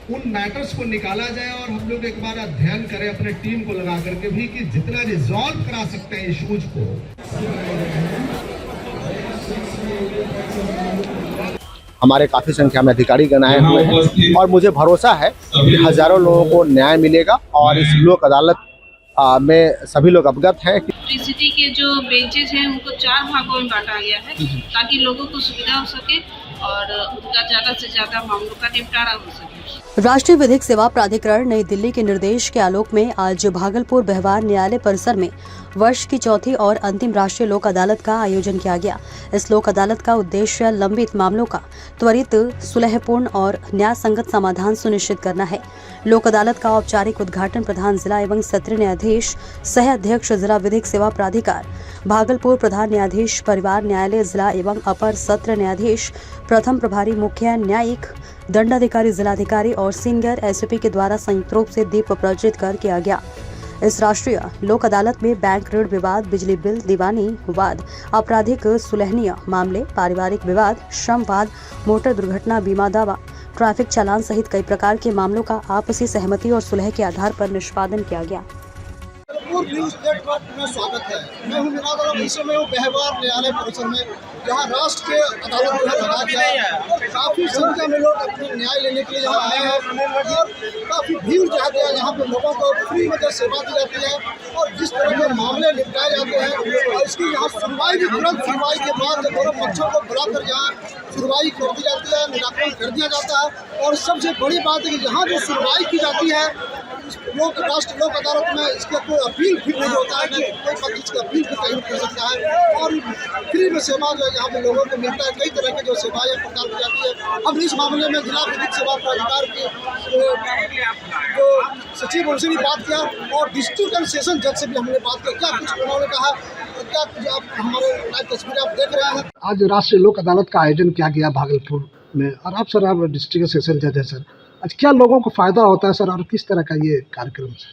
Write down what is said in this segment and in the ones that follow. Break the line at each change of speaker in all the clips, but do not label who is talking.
उन मैटर्स को निकाला जाए और हम लोग एक बार अध्ययन करें अपने टीम को लगा करके भी कि जितना रिजॉल्व करा सकते हैं इश्यूज को।
हमारे काफ़ी संख्या में अधिकारी गण आए हुए हैं और मुझे भरोसा है कि हज़ारों लोगों को न्याय मिलेगा और इस लोक अदालत में सभी लोग अवगत हैं कि
ट्री सिटी के जो बेंचेज हैं उनको 4 भागों में बांटा गया है ताकि लोगों को सुविधा हो सके और उनका ज़्यादा से ज़्यादा मामलों का निपटारा हो सके।
राष्ट्रीय विधिक सेवा प्राधिकरण नई दिल्ली के निर्देश के आलोक में आज भागलपुर व्यवहार न्यायालय परिसर में वर्ष की चौथी और अंतिम राष्ट्रीय लोक अदालत का आयोजन किया गया। इस लोक अदालत का उद्देश्य लंबित मामलों का त्वरित, सुलहपूर्ण और न्याय संगत समाधान सुनिश्चित करना है। लोक अदालत का औपचारिक उद्घाटन प्रधान जिला एवं सत्र न्यायाधीश सह अध्यक्ष जिला विधिक सेवा प्राधिकार भागलपुर, प्रधान न्यायाधीश परिवार न्यायालय जिला एवं अपर सत्र न्यायाधीश, प्रथम प्रभारी मुख्य न्यायिक दंडाधिकारी जिलाधिकारी और सीनियर एसपी के द्वारा संयुक्त रूप से दीप प्रज्वलित कर किया गया। इस राष्ट्रीय लोक अदालत में बैंक ऋण विवाद, बिजली बिल, दीवानी वाद, आपराधिक सुलहनीय मामले, पारिवारिक विवाद, श्रम वाद, मोटर दुर्घटना बीमा दावा, ट्रैफिक चालान सहित कई प्रकार के मामलों का आपसी सहमति और सुलह के आधार पर निष्पादन किया गया।
न्यूज़ नेटवर्क में स्वागत है। मैं हूं मिनाद आलम, इस समय व्यवहार न्यायालय परिसर में, जहां राष्ट्र के अदालत में लगा गया है और काफ़ी संख्या में लोग अपने न्याय लेने के लिए यहाँ आए हैं और काफ़ी भीड़ जाती है। यहाँ पे लोगों को फ्री में जो सेवा दी जाती है और जिस तरह के मामले निपटाए जाते हैं और इसकी यहाँ सुनवाई भी तुरंत सुनवाई के बाद दोनों पक्षों को बुलाकर यहाँ सुनवाई कर दी जाती है, निराकरण कर दिया जाता है। और सबसे बड़ी बात है कि यहाँ जो सुनवाई की जाती है राष्ट्र लोक अदालत में, इसका कोई अपील भी नहीं होता है, कोई पक्ष का अपील भी कहीं कर सकता है और फ्री में सेवा जो यहाँ पे लोगों को मिलता है। कई तरह की जो सेवाएं प्रदान की जाती है। अब इस मामले में जिला विधिक सेवा प्राधिकार के जो सचिव उनसे भी बात किया और डिस्ट्रिक्ट एंड सेशन जज से भी हमने बात की। क्या कुछ उन्होंने कहा, क्या कुछ आप हमारे लाइव तस्वीरें आप देख रहे हैं। आज राष्ट्रीय लोक अदालत का आयोजन किया गया भागलपुर में और आप सर, आप डिस्ट्रिक्ट सेशन जज है सर, आज क्या लोगों को फ़ायदा होता है सर और किस तरह का ये कार्यक्रम सर?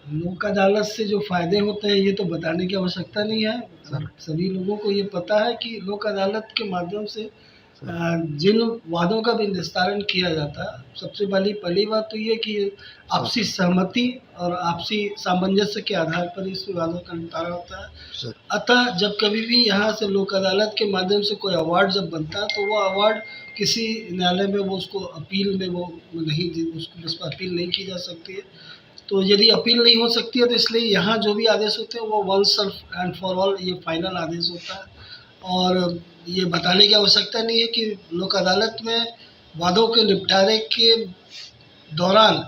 लोक अदालत से जो फ़ायदे होते हैं ये तो बताने की आवश्यकता नहीं है सर। सभी लोगों को ये पता है कि लोक अदालत के माध्यम से जिन वादों का भी निस्तारण किया जाता है, सबसे पहली बात तो ये कि आपसी सहमति और आपसी सामंजस्य के आधार पर इस विवादों का निपटारा होता है। अतः जब कभी भी यहाँ से लोक अदालत के माध्यम से कोई अवार्ड जब बनता है तो वो अवार्ड किसी न्यायालय में वो उसको अपील में वो नहीं, उसको उस पर अपील नहीं की जा सकती है। तो यदि अपील नहीं हो सकती है तो इसलिए यहाँ जो भी आदेश होते हैं वो वंस एंड फॉर ऑल ये फाइनल आदेश होता है। और ये बताने की आवश्यकता नहीं है कि लोक अदालत में वादों के निपटारे के दौरान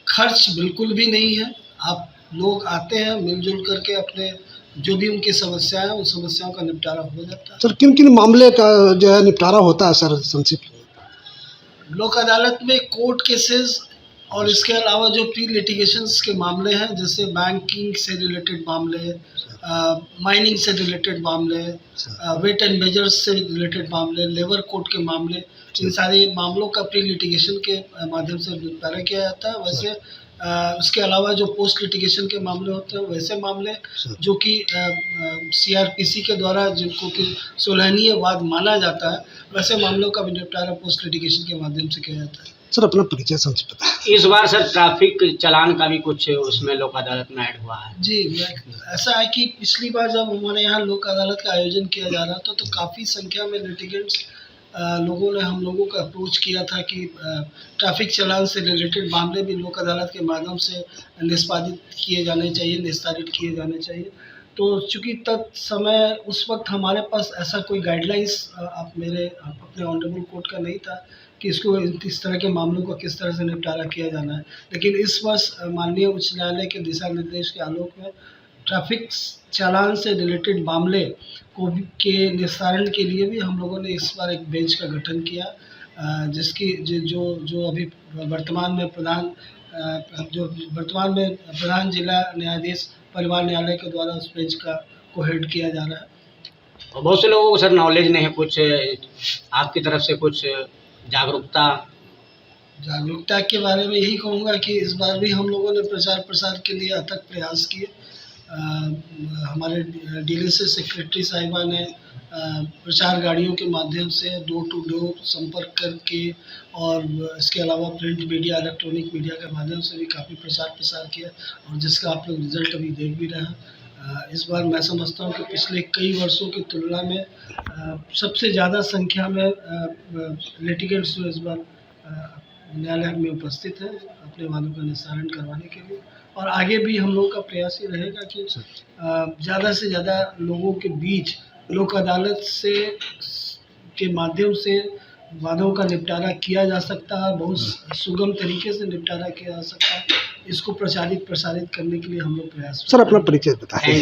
खर्च बिल्कुल भी नहीं है। आप लोग आते हैं मिलजुल करके अपने जो भी उनकी समस्याएं हैं उन समस्याओं का निपटारा हो जाता है।
सर किन किन मामले का जो है निपटारा होता है सर संक्षिप्त?
लोक अदालत में कोर्ट केसेस और इसके अलावा जो प्री लिटिगेशंस के मामले हैं, जैसे बैंकिंग से रिलेटेड मामले, माइनिंग से रिलेटेड मामले, वेट एंड मेजर्स से रिलेटेड मामले, लेबर कोड के मामले, इन सारे मामलों का प्री लिटिगेशन के माध्यम से निपटारा किया जाता है। वैसे उसके अलावा जो पोस्ट लिटिगेशन के मामले होते हैं वैसे मामले जो कि CRPC के द्वारा जिनको कि सुलहनीय वाद माना जाता है, वैसे मामलों का भी निपटारा पोस्ट लिटिगेशन के माध्यम से किया जाता है।
सर अपना परिचय संक्षिप्त।
इस बार सर ट्रैफिक चालान का भी कुछ उसमें लोक अदालत में ऐड हुआ है।
जी, ऐसा है कि पिछली बार जब हमारे यहाँ लोक अदालत का आयोजन किया जा रहा था तो काफ़ी संख्या में लिटिगेंट्स लोगों ने हम लोगों को अप्रोच किया था कि ट्रैफिक चालान से रिलेटेड मामले भी लोक अदालत के माध्यम से निष्पादित किए जाने चाहिए, निस्तारित किए जाने चाहिए। तो चूँकि तत्समय उस वक्त हमारे पास ऐसा कोई गाइडलाइंस अपने ऑनरेबल कोर्ट का नहीं था कि इसको इस तरह के मामलों को किस तरह से निपटारा किया जाना है। लेकिन इस वर्ष माननीय उच्च न्यायालय के दिशा निर्देश के आलोक में ट्रैफिक चालान से रिलेटेड मामले के निस्तारण के लिए भी हम लोगों ने इस बार एक बेंच का गठन किया, जिसकी जो अभी वर्तमान में प्रधान जिला न्यायाधीश परिवार न्यायालय के द्वारा उस बेंच को हेड किया जा रहा है।
और बहुत से लोगों को सर नॉलेज नहीं है, कुछ आपकी तरफ से कुछ जागरूकता
के बारे में यही कहूँगा कि इस बार भी हम लोगों ने प्रचार प्रसार के लिए अथक प्रयास किए हमारे डीएलएसए सेक्रेटरी साहिबा ने प्रचार गाड़ियों के माध्यम से डोर टू डोर संपर्क करके और इसके अलावा प्रिंट मीडिया, इलेक्ट्रॉनिक मीडिया के माध्यम से भी काफ़ी प्रचार प्रसार किया और जिसका आप लोग रिजल्ट अभी देख भी रहे हैं। इस बार मैं समझता हूँ कि पिछले कई वर्षों की तुलना में सबसे ज़्यादा संख्या में लिटिगेंट्स जो इस बार न्यायालय में उपस्थित हैं अपने वादों का निस्तारण करवाने के लिए, और आगे भी हम लोगों का प्रयास ये रहेगा कि ज़्यादा से ज़्यादा लोगों के बीच लोक अदालत के माध्यम से वादों का निपटारा किया जा सकता है, बहुत सुगम तरीके से निपटारा किया जा सकता है। इसको प्रसारित करने के लिए हम लोग प्रयास।
सर अपना परिचय बताएं।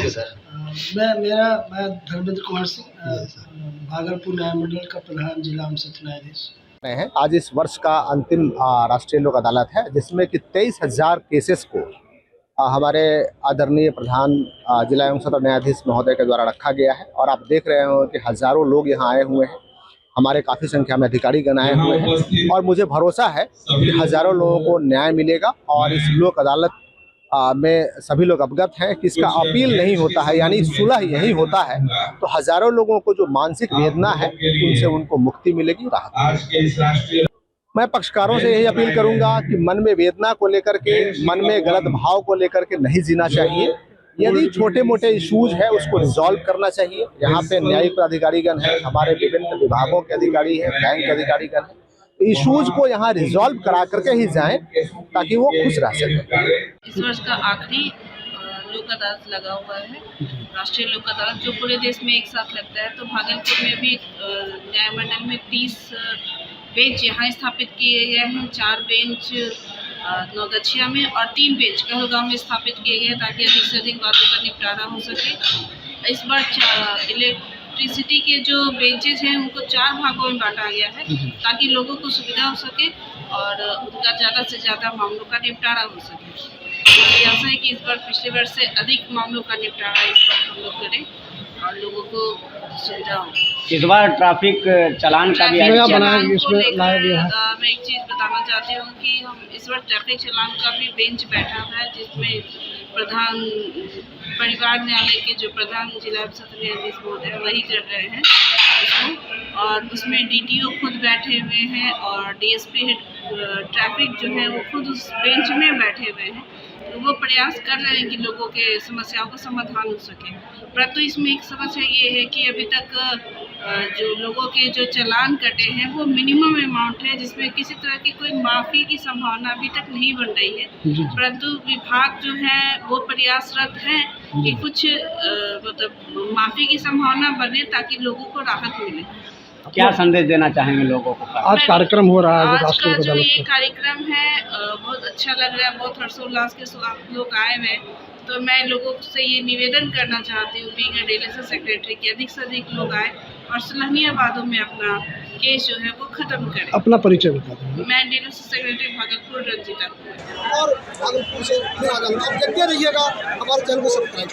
मैं धर्मेंद्र कुमार सिंह, भागलपुर न्याय मंडल का प्रधान जिला एवं सत्र न्यायाधीश
हैं। आज इस वर्ष का अंतिम राष्ट्रीय लोक अदालत है, जिसमें कि 23,000 केसेस को हमारे आदरणीय प्रधान जिला एवं सत्र न्यायाधीश महोदय के द्वारा रखा गया है। और आप देख रहे हो कि हज़ारों लोग यहाँ आए हुए हैं, हमारे काफ़ी संख्या में अधिकारीगण आए हुए हैं और मुझे भरोसा है कि हज़ारों लोगों को न्याय मिलेगा। और इस लोक अदालत में सभी लोग अवगत हैं कि इसका अपील नहीं होता है, यानी सुलह यही होता है। तो हज़ारों लोगों को जो मानसिक वेदना है उनसे उनको मुक्ति मिलेगी, राहत। मैं पक्षकारों से यही अपील करूंगा कि मन में वेदना को लेकर के, मन में गलत भाव को लेकर के नहीं जीना चाहिए। यदि छोटे मोटे इश्यूज है उसको रिजॉल्व करना चाहिए। यहाँ पे न्यायिक पदाधिकारीगण हैं, हमारे विभिन्न विभागों के अधिकारी हैं, बैंक के अधिकारीगण हैं, इश्यूज को यहाँ रिजॉल्व करा करके ही जाएं ताकि वो खुश रह सकें।
इस वर्ष का आखिरी लोक अदालत लगा हुआ है, राष्ट्रीय लोक अदालत जो पूरे देश में एक साथ लगता है। तो भागलपुर में भी न्यायमंडल में 30 बेंच यहाँ स्थापित किए गए हैं, 4 बेंच नौगछिया में और 3 बेंच कहलगांव में स्थापित किए गए ताकि अधिक से अधिक वादों का निपटारा हो सके। इस बार इलेक्ट्रिसिटी के जो बेंचेज हैं उनको 4 भागों में बांटा गया है ताकि लोगों को सुविधा हो सके और उनका ज़्यादा से ज़्यादा मामलों का निपटारा हो सके। तो आशा है कि इस बार पिछले वर्ष से अधिक मामलों का निपटारा इस बार हम लोग करें और लोगों को सुविधा हो।
इस बार ट्रैफिक चालान का भी
चालान को लेकर मैं एक चीज़ बताना चाहती हूँ कि हम इस बार ट्रैफिक चालान का भी बेंच बैठा हुआ है, जिसमें प्रधान परिवार न्यायालय के जो प्रधान जिला सत्र न्यायाधीश महोदय वही कर रहे हैं उसको, और उसमें डीटीओ खुद बैठे हुए हैं और डीएसपी हेड ट्रैफिक जो है वो खुद उस बेंच में बैठे हुए हैं। तो वो प्रयास कर रहे हैं कि लोगों के समस्याओं का समाधान हो सके। परंतु इसमें एक समस्या ये है कि अभी तक जो लोगों के जो चालान कटे हैं वो मिनिमम अमाउंट है, जिसमें किसी तरह की कोई माफ़ी की संभावना अभी तक नहीं बन रही है। परंतु विभाग जो है वो प्रयासरत है कि कुछ मतलब माफ़ी की संभावना बने ताकि लोगों को राहत मिले।
क्या संदेश देना चाहेंगे लोगों को?
आज कार्यक्रम हो रहा है,
आज का जो ये कार्यक्रम है बहुत अच्छा लग रहा है, बहुत हर्षोल्लास के साथ लोग आए हुए हैं। तो मैं लोगों से ये निवेदन करना चाहती हूँ बीइंग डीएलएसए सेक्रेटरी कि अधिक से अधिक लोग आए और सलाहनीय वादों में अपना केस जो है वो खत्म करें।
अपना परिचय बता दें।
मैं डीएलएसए सेक्रेटरी भागलपुर रंजीता।
और भागलपुर से आप देखते रहिएगा हमारे चैनल को सब्सक्राइब।